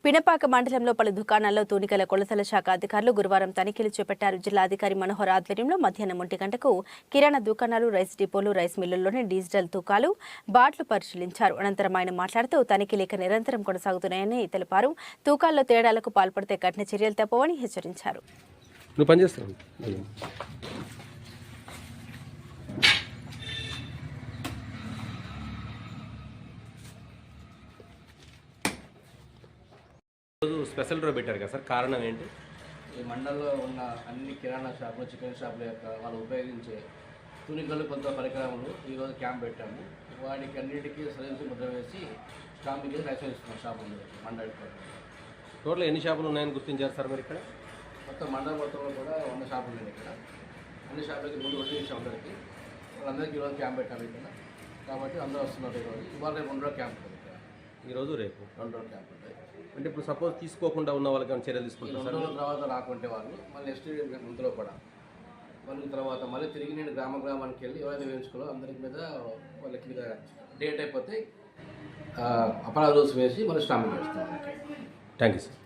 పినపాక మండలంలో పలు దుకాణాల్లో తూనికల కొలతల శాఖ అధికారులు గురువారం తనిఖీలు చేపట్టారు. జిల్లాధికారి మనోహర్ ఆధ్వర్యంలో మధ్యాహ్నం 1 గంటకు కిరాణా దుకాణాలు, రైస్ డిపోలు, రైస్ మిల్లుల్లోని డిజిటల్ తూకాలు, బాట్లు పరిశీలించారు. అనంతరం ఆయన మాట్లాడుతూ తనిఖీలు నిరంతరం కొనసాగుతున్నాయని తెలిపారు. తూకాల్లో తేడాలకు పాల్పడితే కఠిన చర్యలు తప్పవని హెచ్చరించారు. స్పెషల్ డ్రా పెట్టారు కదా సార్, కారణం ఏంటి? ఈ మండలంలో ఉన్న అన్ని కిరాణా షాపులు, చికెన్ షాపుల యొక్క వాళ్ళు ఉపయోగించే తునికలు, కొంత పరికరములు ఈరోజు క్యాంప్ పెట్టాము. వాటికి అన్నిటికీ సర్వీస్ ముద్ర వేసి స్టాంపింగ్ లైసెన్స్ ఇస్తున్నాం షాపులు మండలి. టోటల్ ఎన్ని షాపులు ఉన్నాయని గుర్తించారు సార్ మీరు ఇక్కడ? మొత్తం మండలం మొత్తంలో కూడా 100 షాపులు ఉన్నాయి ఇక్కడ. అన్ని షాపులకి ముందు రోజు ఇచ్చాం అందరికీ. వాళ్ళందరికీ ఈరోజు క్యాంప్ పెట్టాము ఇక్కడ. కాబట్టి అందరూ వస్తున్నారు ఈరోజు. ఇవాళ రేపు 2 రోజులు క్యాంప్ ఉంటుంది ఇక్కడ. ఈరోజు రేపు 2 రోజులు క్యాంప్ ఉంటుంది. అంటే ఇప్పుడు సపోజ్ తీసుకోకుండా ఉన్న వాళ్ళకి చర్యలు తీసుకుంటారు. 2 రోజుల తర్వాత రాకుంటే వాళ్ళు మళ్ళీ నెక్స్ట్ ముందులో కూడా మళ్ళీ తర్వాత మళ్ళీ తిరిగి నేను గ్రామానికి వెళ్ళి ఎవరైతే వేయించుకోవాలో అందరికి మీద వాళ్ళకి మీద డేట్ అయిపోతే అపరాధ రూల్స్ వేసి మళ్ళీ స్టాంపింగ్ చేస్తాను. Thank you sir.